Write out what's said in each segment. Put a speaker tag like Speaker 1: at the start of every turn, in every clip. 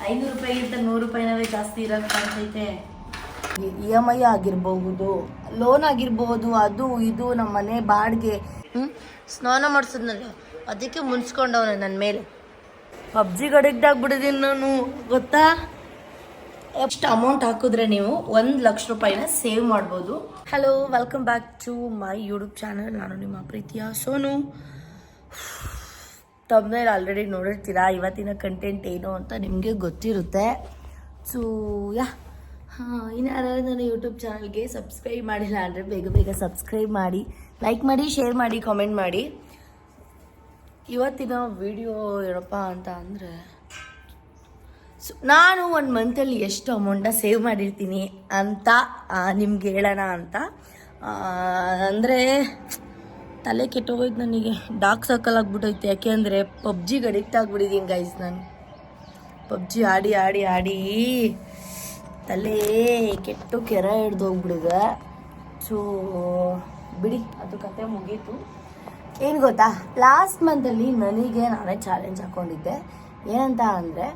Speaker 1: 500 ರೂಪಾಯಿಗಿಂತ 100 ರೂಪಾಯಿನವೇ ಜಾಸ್ತಿ ಇರೋದು ಕಾಣ್ತೈತೆ. EMI ಆಗಿರಬಹುದು, ಲೋನ್ ಆಗಿರಬಹುದು, ಅದು ಇದು ನಮ್ಮ ಮನೆ ಬಾಡಿಗೆ. ಸ್ನಾನ ಮಾಡಿಸಿದ್ನಲ್ಲ ಅದಕ್ಕೆ ಮುನ್ಸ್ಕೊಂಡವನೆ ನನ್ನ ಮೇಲೆ. ಪಬ್ಜಿಗೆ ಅಡಿಕ್ಟ್ ಆಗ್ಬಿಟ್ಟಿದ್ದೀನಿ ನಾನು, ಗೊತ್ತಾ? ಎಷ್ಟು ಅಮೌಂಟ್ ಹಾಕಿದ್ರೆ ನೀವು 1,00,000 ರೂಪಾಯಿನ ಸೇವ್ ಮಾಡ್ಬೋದು. Hello, welcome back to my YouTube channel. ನಾನು ನಿಮ್ಮ ಪ್ರೀತಿಯ ಸೋನು. ತಮ್ಮನೇಲಿ ಆಲ್ರೆಡಿ ನೋಡಿರ್ತೀರಾ, ಇವತ್ತಿನ ಕಂಟೆಂಟ್ ಏನು ಅಂತ ನಿಮಗೆ ಗೊತ್ತಿರುತ್ತೆ. ಸೊ ಇನ್ಯಾರು ನನ್ನ ಯೂಟ್ಯೂಬ್ ಚಾನಲ್ಗೆ ಸಬ್ಸ್ಕ್ರೈಬ್ ಮಾಡಿಲ್ಲ ಅಂದರೆ ಬೇಗ ಬೇಗ ಸಬ್ಸ್ಕ್ರೈಬ್ ಮಾಡಿ, ಲೈಕ್ ಮಾಡಿ, ಶೇರ್ ಮಾಡಿ, ಕಾಮೆಂಟ್ ಮಾಡಿ. ಇವತ್ತಿನ ವಿಡಿಯೋ ಏನಪ್ಪ ಅಂತ ಅಂದರೆ, ನಾನು 1 ಮಂತಲ್ಲಿ ಎಷ್ಟು ಅಮೌಂಟನ್ನ ಸೇವ್ ಮಾಡಿರ್ತೀನಿ ಅಂತ ನಿಮ್ಗೆ ಹೇಳೋಣ ಅಂತ. ಅಂದರೆ ತಲೆ ಕೆಟ್ಟೋಗೋಯ್ತು ನನಗೆ, ಡಾರ್ಕ್ ಸರ್ಕಲ್ ಆಗ್ಬಿಟ್ಟೈತೆ. ಯಾಕೆ ಅಂದರೆ ಪಬ್ಜಿಗೆ ಅಡಿಕ್ಟ್ ಆಗಿಬಿಟ್ಟಿದ್ದೀನಿ ಗೈಸ್. ನಾನು ಪಬ್ಜಿ ಆಡಿ ಆಡಿ ಆಡಿ ತಲೆ ಕೆಟ್ಟು ಕೆರ ಹಿಡ್ದೋಗ್ಬಿಡಿದೆ. ಸೊ ಬಿಡಿ, ಅದು ಕತೆ ಮುಗೀತು. ಏನು ಗೊತ್ತಾ, ಲಾಸ್ಟ್ ಮಂತಲ್ಲಿ ನನಗೆ ನಾನೇ ಚಾಲೆಂಜ್ ಹಾಕ್ಕೊಂಡಿದ್ದೆ. ಏನಂತ ಅಂದರೆ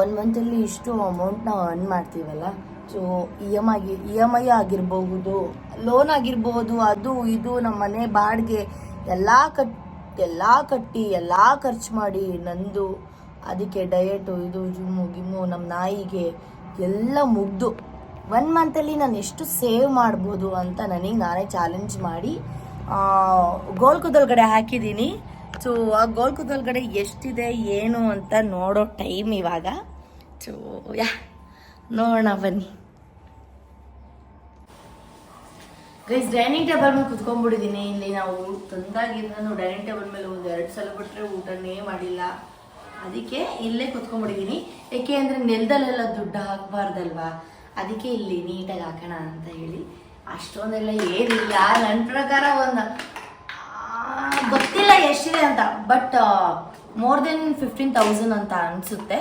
Speaker 1: 1 ಮಂತಲ್ಲಿ ಇಷ್ಟು ಅಮೌಂಟ್ನ ಅರ್ನ್ ಮಾಡ್ತೀವಲ್ಲ, ಸೊ EMI ಆಗಿರಬಹುದು, ಲೋನ್ ಆಗಿರಬಹುದು, ಅದು ಇದು ನಮ್ಮ ಮನೆ ಬಾಡಿಗೆ ಎಲ್ಲ ಕಟ್ಟಿ ಎಲ್ಲ ಖರ್ಚು ಮಾಡಿ, ನಂದು ಅದಕ್ಕೆ ಡಯಟು, ಇದು ಜಿಮ್ಮು ಗಿಮ್ಮು, ನಮ್ಮ ನಾಯಿಗೆ ಎಲ್ಲ ಮುಗ್ದು 1 ಮಂತಲ್ಲಿ ನಾನು ಎಷ್ಟು ಸೇವ್ ಮಾಡ್ಬೋದು ಅಂತ ನನಗೆ ನಾನೇ ಚಾಲೆಂಜ್ ಮಾಡಿ ಗೋಲ್ಕುದೊಳಗಡೆ ಹಾಕಿದ್ದೀನಿ. ಸೊ ಆ ಗೋಲ್ಕುದೊಳಗಡೆ ಎಷ್ಟಿದೆ ಏನು ಅಂತ ನೋಡೋ ಟೈಮ್ ಇವಾಗ. ಸೊ ನೋಡೋಣ ಬನ್ನಿ ಗೈಸ್. ಡೈನಿಂಗ್ ಟೇಬಲ್ ಮೇಲೆ ಕುತ್ಕೊಂಡ್ಬಿಟ್ಟಿದ್ದೀನಿ. ಇಲ್ಲಿ ನಾವು ತಂದಾಗಿಂದ ಡೈನಿಂಗ್ ಟೇಬಲ್ ಮೇಲೆ 1-2 ಸಲ ಬಿಟ್ಟರೆ ಊಟನೇ ಮಾಡಿಲ್ಲ. ಅದಕ್ಕೆ ಇಲ್ಲೇ ಕುತ್ಕೊಂಡ್ಬಿಟ್ಟಿದ್ದೀನಿ. ಏಕೆ ಅಂದರೆ ನೆಲದಲ್ಲೆಲ್ಲ ದುಡ್ಡು ಹಾಕಬಾರ್ದಲ್ವಾ, ಅದಕ್ಕೆ ಇಲ್ಲಿ ನೀಟಾಗಿ ಹಾಕೋಣ ಅಂತ ಹೇಳಿ. ಅಷ್ಟೊಂದೆಲ್ಲ ಏನಿಲ್ಲ, ನನ್ನ ಪ್ರಕಾರ ಒಂದು ಗೊತ್ತಿಲ್ಲ ಎಷ್ಟಿದೆ ಅಂತ, ಬಟ್ ಮೋರ್ ದೆನ್ 15,000 ಅಂತ ಅನಿಸುತ್ತೆ.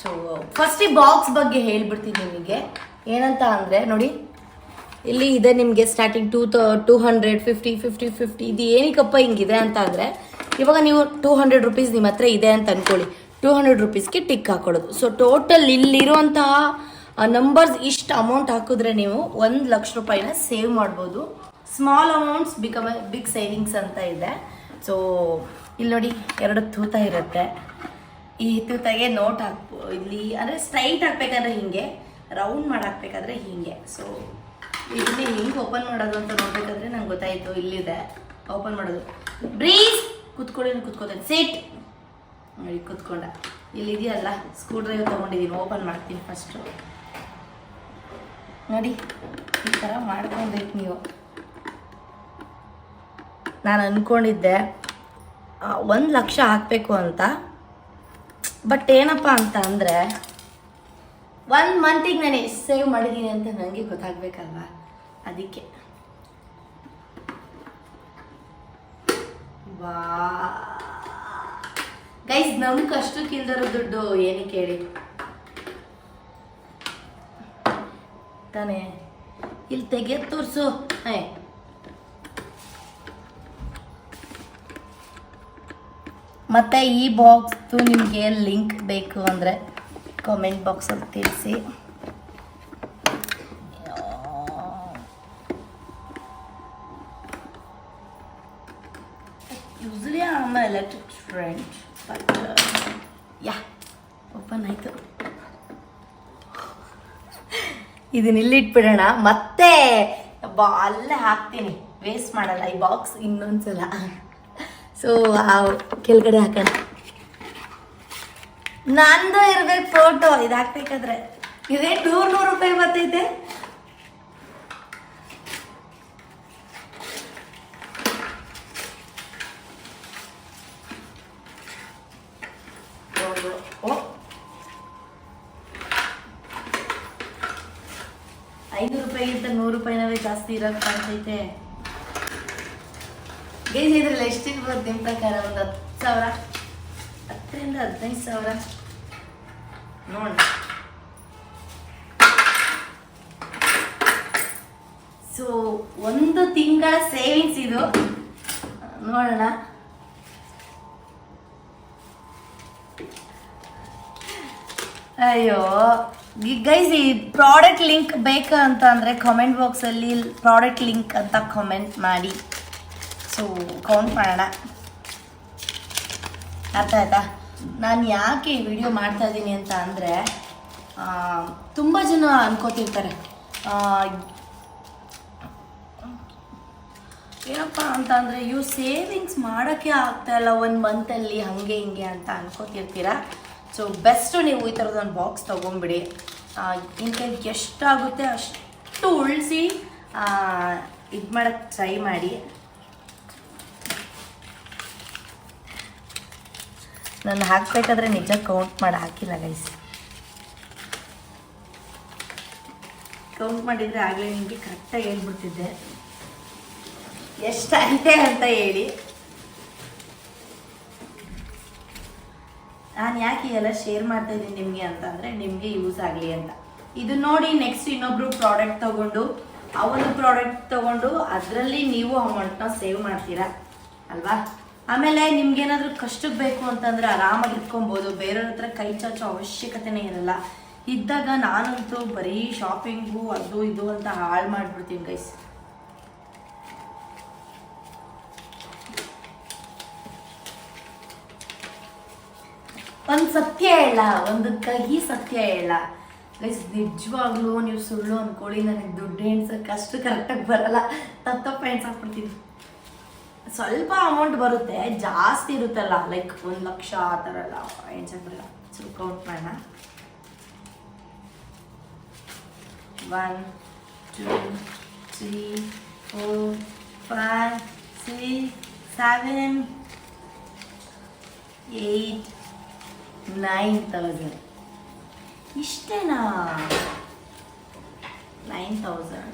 Speaker 1: ಸೊ ಫಸ್ಟ್ ಈ ಬಾಕ್ಸ್ ಬಗ್ಗೆ ಹೇಳ್ಬಿಡ್ತೀನಿ ನಿಮಗೆ. ಏನಂತ ಅಂದರೆ ನೋಡಿ, ಇಲ್ಲಿ ಇದೆ ನಿಮಗೆ ಸ್ಟಾರ್ಟಿಂಗ್ 200, 50 ಇದು ಏನಕ್ಕಪ್ಪ ಹಿಂಗಿದೆ ಅಂತ ಅಂದರೆ, ಇವಾಗ ನೀವು 200 ರೂಪೀಸ್ ನಿಮ್ಮ ಹತ್ರ ಇದೆ ಅಂತ ಅಂದ್ಕೊಳ್ಳಿ, 200 ರೂಪೀಸ್ಗೆ ಟಿಕ್ ಹಾಕೊಳ್ಳೋದು. ಸೊ ಟೋಟಲ್ ಇಲ್ಲಿರುವಂತಹ ನಂಬರ್ಸ್ ಇಷ್ಟು ಅಮೌಂಟ್ ಹಾಕಿದ್ರೆ ನೀವು 1,00,000 ರೂಪಾಯಿನ ಸೇವ್ ಮಾಡ್ಬೋದು. Small amounts become big savings ಅಂತ ಇದೆ. ಸೊ ಇಲ್ಲಿ ನೋಡಿ, 2 ತೂತ ಇರುತ್ತೆ. ಈ ತೂತಾಗೆ ನೋಟ್ ಇಲ್ಲಿ ಅಂದರೆ ಸ್ಟ್ರೈಟ್ ಹಾಕ್ಬೇಕಾದ್ರೆ ಹಿಂಗೆ, ರೌಂಡ್ ಮಾಡಿ ಹಾಕ್ಬೇಕಾದ್ರೆ ಹೀಗೆ. ಸೊ ಇಲ್ಲಿ ಹಿಂಗೆ ಓಪನ್ ಮಾಡೋದು ಅಂತ ನೋಡ್ಬೇಕಾದ್ರೆ ನಂಗೆ ಗೊತ್ತಾಯಿತು, ಇಲ್ಲಿದೆ ಓಪನ್ ಮಾಡೋದು. ಬ್ರೀಸ್ ಕುತ್ಕೊತೇನೆ, ಸೀಟ್ ನೋಡಿ ಕುತ್ಕೊಂಡ. ಇಲ್ಲಿದೆಯಲ್ಲ ಸ್ಕ್ರೂ ಡ್ರೈವರ್ ತೊಗೊಂಡಿದ್ದೀನಿ, ಓಪನ್ ಮಾಡ್ತೀನಿ ಫಸ್ಟು. ನೋಡಿ ಈ ಥರ ಮಾಡ್ಕೊಬೇಕು ನೀವು. ನಾನು ಅಂದ್ಕೊಂಡಿದ್ದೆ 1,00,000 ಹಾಕಬೇಕು ಅಂತ, ಬಟ್ ಏನಪ್ಪ ಅಂತ ಅಂದರೆ 1 ಮಂತಿಗೆ ನಾನು ಎಷ್ಟು ಸೇವ್ ಮಾಡಿದ್ದೀನಿ ಅಂತ ನನಗೆ ಗೊತ್ತಾಗಬೇಕಲ್ವಾ, ಅದಕ್ಕೆ. ವಾ ಗೈಸ್, ನಮ್ಗೆ ಅಷ್ಟಕ್ಕೆ ಇಲ್ದಿರೋ ದುಡ್ಡು ಏನಕ್ಕೆ ಹೇಳಿ ತಾನೇ. ಇಲ್ಲಿ ತೆಗೆದು ತೋರಿಸು. ಮತ್ತು ಈ ಬಾಕ್ಸ್ದು ನಿಮಗೆ ಲಿಂಕ್ ಬೇಕು ಅಂದರೆ ಕಾಮೆಂಟ್ ಬಾಕ್ಸಲ್ಲಿ ತಿಳಿಸಿ. Usually I am electric student, but open ಆಯಿತು. ಇದನ್ನ ಇಲ್ಲಿ ಇಟ್ಬಿಡೋಣ, ಮತ್ತೆ ಅಲ್ಲೇ ಹಾಕ್ತೀನಿ, ವೇಸ್ಟ್ ಮಾಡಲ್ಲ ಈ ಬಾಕ್ಸ್ ಇನ್ನೊಂದ್ಸಲ. ಸೊ ಕೆಳಗಡೆ ಹಾಕೋಣ. ನಂದು ಇರ್ಬೇಕು ಫೋಟೋ, ಇದು ಹಾಕ್ಬೇಕಾದ್ರೆ. ಇದೇ 100 ರೂಪಾಯಿ ಬರ್ತೈತೆ. ಓ 500 ರೂಪಾಯಿಗಿಂತ 100 ರೂಪಾಯಿನವೇ ಜಾಸ್ತಿ ಇರೋದು ಕಾಣ್ತೈತೆ ಗೈಸ್. ಇದ್ರಲ್ಲಿ ಎಷ್ಟಿರ್ಬೋದು ನಿಮ್ಮ ಪ್ರಕಾರ? ಒಂದು 10,000, 10,000 to 15,000 ನೋಡೋಣ. ಸೊ 1 ತಿಂಗಳ ಸೇವಿಂಗ್ಸ್ ಇದು, ನೋಡೋಣ. ಅಯ್ಯೋ ಗೈಸ್, ಈ ಪ್ರಾಡಕ್ಟ್ ಲಿಂಕ್ ಬೇಕು ಅಂತ ಅಂದರೆ ಕಾಮೆಂಟ್ ಬಾಕ್ಸಲ್ಲಿ ಪ್ರಾಡಕ್ಟ್ ಲಿಂಕ್ ಅಂತ ಕಾಮೆಂಟ್ ಮಾಡಿ. ಸೊ ಕೌಂಟ್ ಮಾಡೋಣ. ಅರ್ಥ ಆಯ್ತಾ? ನಾನು ಯಾಕೆ ಈ ವಿಡಿಯೋ ಮಾಡ್ತಾ ಇದ್ದೀನಿ ಅಂತ ಅಂದರೆ, ತುಂಬ ಜನ ಅನ್ಕೋತಿರ್ತಾರೆ ಏನಪ್ಪ ಅಂತ ಅಂದರೆ, ಇವು ಸೇವಿಂಗ್ಸ್ ಮಾಡೋಕ್ಕೆ ಆಗ್ತಾಯಿಲ್ಲ ಒಂದು ಮಂತಲ್ಲಿ, ಹಾಗೆ ಹಿಂಗೆ ಅಂತ ಅನ್ಕೋತಿರ್ತೀರ. ಸೊ ಬೆಸ್ಟು ನೀವು ಈ ಥರದೊಂದು ಬಾಕ್ಸ್ ತೊಗೊಂಬಿಡಿ. ಇನ್ ಕೈ ಎಷ್ಟಾಗುತ್ತೆ ಅಷ್ಟು ಉಳಿಸಿ ಇದು ಮಾಡೋಕ್ಕೆ ಟ್ರೈ ಮಾಡಿ. ನಾನು ಹಾಕಬೇಕಾದ್ರೆ ನಿಜ ಕೌಂಟ್ ಮಾಡಿ ಹಾಕಿಲ್ಲ ಗೈಸ್. ಕೌಂಟ್ ಮಾಡಿದರೆ ಆಗಲೇ ನಿಮಗೆ ಕರೆಕ್ಟಾಗಿ ಹೇಳ್ಬಿಡ್ತಿದ್ದೆ ಎಷ್ಟಾಗಿದೆ ಅಂತ ಹೇಳಿ. ನಾನು ಯಾಕೆ ಎಲ್ಲ ಶೇರ್ ಮಾಡ್ತಾ ಇದ್ದೀನಿ ನಿಮಗೆ ಅಂತಂದರೆ, ನಿಮಗೆ ಯೂಸ್ ಆಗಲಿ ಅಂತ. ಇದು ನೋಡಿ ನೆಕ್ಸ್ಟ್ ಇನ್ನೊಬ್ರು ಪ್ರಾಡಕ್ಟ್ ತೊಗೊಂಡು, ಆ ಒಂದು ಪ್ರಾಡಕ್ಟ್ ತೊಗೊಂಡು ಅದರಲ್ಲಿ ನೀವು ಅಮೌಂಟ್ನ ಸೇವ್ ಮಾಡ್ತೀರಾ ಅಲ್ವಾ? ಆಮೇಲೆ ನಿಮ್ಗೇನಾದರೂ ಕಷ್ಟಕ್ಕೆ ಬೇಕು ಅಂತಂದರೆ ಆರಾಮಾಗಿ ಇಟ್ಕೊಬೋದು. ಬೇರೆಯವ್ರ ಹತ್ರ ಕೈ ಚಾಚೋ ಅವಶ್ಯಕತೆನೇ ಇರಲ್ಲ. ಇದ್ದಾಗ ನಾನಂತೂ ಬರೀ ಶಾಪಿಂಗು ಅದು ಇದು ಅಂತ ಹಾಳು ಮಾಡಿಬಿಡ್ತೀನಿ ಗೈಸ್. ಒಂದು ಸತ್ಯ ಹೇಳ, ಒಂದು ಕಹಿ ಸತ್ಯ ಹೇಳ ಗೈಸ್, ನಿಜವಾಗ್ಲೂ ನೀವು ಸುಳ್ಳು ಅಂದ್ಕೊಳ್ಳಿ, ನನಗೆ ದುಡ್ಡು ಎಣ್ಸಕ್ಕೆ ಅಷ್ಟು ಕರೆಕ್ಟಾಗಿ ಬರಲ್ಲ. ತಪ್ಪು ಎಣ್ಸಾಕ್ಬಿಡ್ತೀನಿ. ಸ್ವಲ್ಪ ಅಮೌಂಟ್ ಬರುತ್ತೆ, ಜಾಸ್ತಿ ಇರುತ್ತಲ್ಲ, ಲೈಕ್ 1 ಲಕ್ಷ ಆ ಥರ ಎಲ್ಲ ಎಣ್ಸಕ್ಕೆ ಬರಲ್ಲ. ಸೊ ಕೌಂಟ್ ಮಾಡೋಣ. 1 2 3 4 5 6 7 8 9,000. ಇಷ್ಟೇನಾ? 9,000.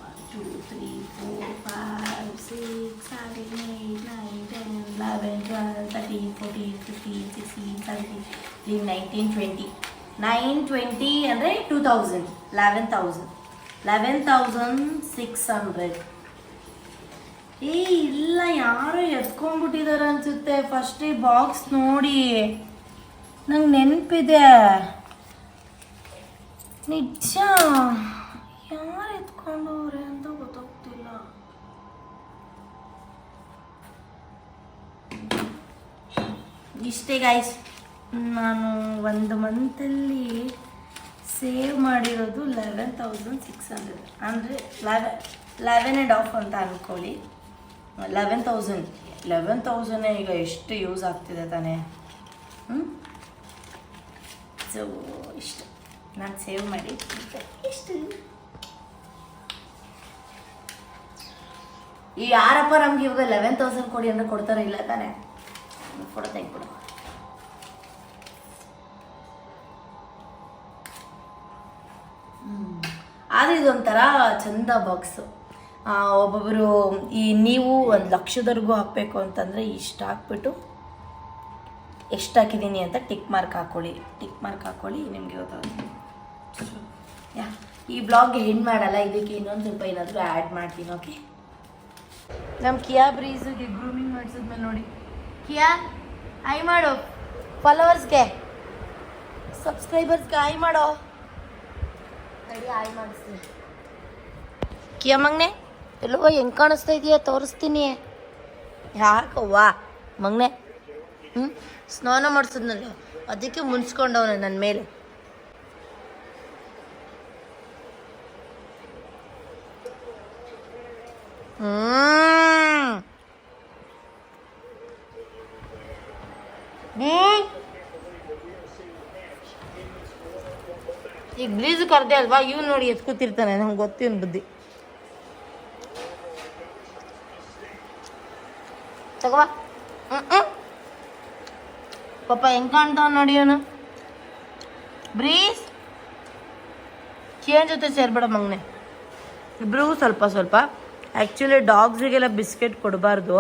Speaker 1: 1 2 3 4 5 6 7 8 9 10 11 12 13 14 15 16 17 18 19 20. 920 ಅಂದರೆ 2,000. 11,000. 11,600. ಇಲ್ಲ, ಯಾರೋ ಎತ್ಕೊಂಡ್ಬಿಟ್ಟಿದ್ದಾರೆ ಅನ್ಸುತ್ತೆ. ಫಸ್ಟ್ ಈ ಬಾಕ್ಸ್ ನೋಡಿ ನಂಗೆ ನೆನಪಿದೆ, ನಿಜ ಯಾರು ಎತ್ಕೊಂಡವ್ರೆ ಅಂತ ಗೊತ್ತಾಗ್ತಿಲ್ಲ. ಇಷ್ಟೇ ಗೈಸ್, ನಾನು ಒಂದು ಮಂತಲ್ಲಿ ಸೇವ್ ಮಾಡಿರೋದು 11,600. ಅಂದರೆ 11.5 ಅಂತ ಅಂದ್ಕೊಳ್ಳಿ. 11,000 ಈಗ ಎಷ್ಟು ಯೂಸ್ ಆಗ್ತಿದೆ ತಾನೇ. ಸೊ ಇಷ್ಟು ನಾನು ಸೇವ್ ಮಾಡಿ ಇಷ್ಟು. ಈ ಯಾರಪ್ಪ ನಮ್ಗೆ ಇವಾಗ 11,000 ಕೊಡಿ ಅಂದರೆ ಕೊಡ್ತಾರೆ? ಇಲ್ಲ ತಾನೇ. ಫೋಟೋ ತೆಗೆದ್ಬಿಡು. ಆದರೆ ಇದೊಂಥರ ಚಂದ ಬಾಕ್ಸು. ಒಬ್ಬೊಬ್ಬರು ನೀವು 1 ಲಕ್ಷದವರೆಗೂ ಹಾಕಬೇಕು ಅಂತಂದರೆ ಇಷ್ಟು ಹಾಕ್ಬಿಟ್ಟು ಎಷ್ಟು ಹಾಕಿದ್ದೀನಿ ಅಂತ ಟಿಕ್ ಮಾರ್ಕ್ ಹಾಕ್ಕೊಳ್ಳಿ. ನಿಮಗೆ ಗೊತ್ತಾಗುತ್ತೆ. ಈ ಬ್ಲಾಗ್ಗೆ ಹೆಣ್ಣು ಮಾಡಲ್ಲ, ಇದಕ್ಕೆ ಇನ್ನೊಂದು ಸ್ವಲ್ಪ ಏನಾದರೂ ಆ್ಯಡ್ ಮಾಡ್ತೀನಿ. ಓಕೆ, ನಮ್ಮ ಕಿಯಾ ಬ್ರೀಸ್ಗೆ ಗ್ರೂಮಿಂಗ್ ಮಾಡಿಸಿದ್ಮೇಲೆ ನೋಡಿ. ಕಿಯಾ ಐ ಮಾಡು, ಫಾಲೋವರ್ಸ್ಗೆ ಸಬ್ಸ್ಕ್ರೈಬರ್ಸ್ಗೆ ಐ ಮಾಡೋ. ಸರಿ, ಐ ಮಾಡಿಸ್ತೀನಿ. ಕಿಯಾ ಮಗ್ನೆ ಎಲ್ಲೋ ಹೆಂಗೆ ಕಾಣಿಸ್ತಾ ಇದೆಯಾ? ತೋರಿಸ್ತೀನಿ. ಯಾಕವ್ವ ಮಗ್ನೆ? ಸ್ನಾನ ಮಾಡಿಸಿದ್ನಲ್ಲ, ಅದಕ್ಕೆ ಮುನ್ಸ್ಕೊಂಡವನು ನನ್ನ ಮೇಲೆ. ಈಗ ಬ್ರೀಜ್ ಕರ್ದೆ ಅಲ್ವಾ, ಇವ್ ನೋಡಿ ಎತ್ಕೂತಿರ್ತಾನೆ. ನಮ್ಗೆ ಗೊತ್ತಿವ್ನ ಬುದ್ಧಿ. ತಗೋವಾ. ಪಾಪ ಹೆಂಗೆ ಕಾಣ್ತಾವ ನೋಡಿ ಅವನು. ಬ್ರೀಸ್ ಚೇನ್ ಜೊತೆ ಸೇರ್ಬೇಡ ಮಗನೆ. ಇಬ್ರಿಗೂ ಸ್ವಲ್ಪ ಸ್ವಲ್ಪ. ಆ್ಯಕ್ಚುಲಿ ಡಾಗ್ಸಿಗೆಲ್ಲ ಬಿಸ್ಕೆಟ್ ಕೊಡಬಾರ್ದು,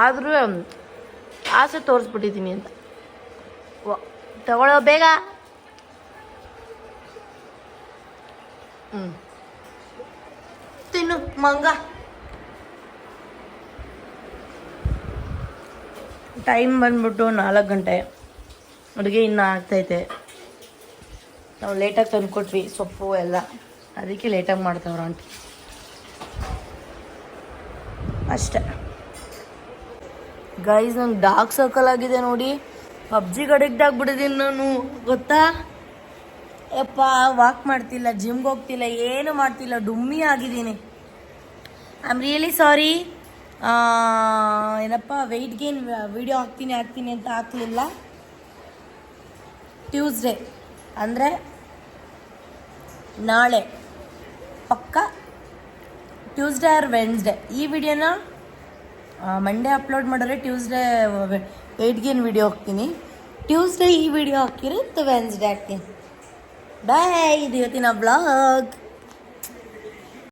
Speaker 1: ಆದರೂ ಆಸೆ ತೋರಿಸ್ಬಿಟ್ಟಿದ್ದೀನಿ ಅಂತ. ತಗೊಳ್ಳೋ ಬೇಗ. ತಿನ್ನು ಮಂಗ. ಟೈಮ್ ಬಂದ್ಬಿಟ್ಟು 4 ಗಂಟೆ. ಅಡುಗೆ ಇನ್ನೂ ಆಗ್ತೈತೆ. ನಾವು ಲೇಟಾಗಿ ತಂದುಕೊಟ್ವಿ ಸೊಪ್ಪು ಎಲ್ಲ, ಅದಕ್ಕೆ ಲೇಟಾಗಿ ಮಾಡ್ತಾವ್ರ ಆಂಟಿ ಅಷ್ಟೆ. ಗೈಸ್, ನಂಗೆ ಡಾರ್ಕ್ ಸರ್ಕಲ್ ಆಗಿದೆ ನೋಡಿ. ಪಬ್ಜಿಗೆ ಅಡಿಕ್ಟ್ ಆಗಿಬಿಟ್ಟಿದ್ದೀನಿ ನಾನು, ಗೊತ್ತಾ? ಯಪ್ಪ, ವಾಕ್ ಮಾಡ್ತಿಲ್ಲ, ಜಿಮ್ಗೆ ಹೋಗ್ತಿಲ್ಲ, ಏನು ಮಾಡ್ತಿಲ್ಲ, ಡುಮ್ಮಿ ಆಗಿದ್ದೀನಿ. I am really sorry. ಏನಪ್ಪ, ವೆಯ್ಟ್ ಗೇನ್ ವಿಡಿಯೋ ಹಾಕ್ತೀನಿ ಅಂತ ಹಾಕಲಿಲ್ಲ. ಟ್ಯೂಸ್ಡೇ ಅಂದರೆ ನಾಳೆ ಪಕ್ಕ, ಟ್ಯೂಸ್ಡೇ ಆರ್ ವೆನ್ಸ್ಡೇ. ಈ ವಿಡಿಯೋನ ಮಂಡೇ ಅಪ್ಲೋಡ್ ಮಾಡಿದ್ರೆ ಟ್ಯೂಸ್ಡೇ ವೆಯ್ಟ್ ಗೇನ್ ವಿಡಿಯೋ ಹಾಕ್ತೀನಿ. ಟ್ಯೂಸ್ಡೇ ಈ ವಿಡಿಯೋ ಹಾಕಿರುತ್ತೆ, ವೆನ್ಸ್ಡೇ ಹಾಕ್ತೀನಿ. ಬಾಯ್, ಇದು ಇವತ್ತಿನ ಬ್ಲಾಗ್.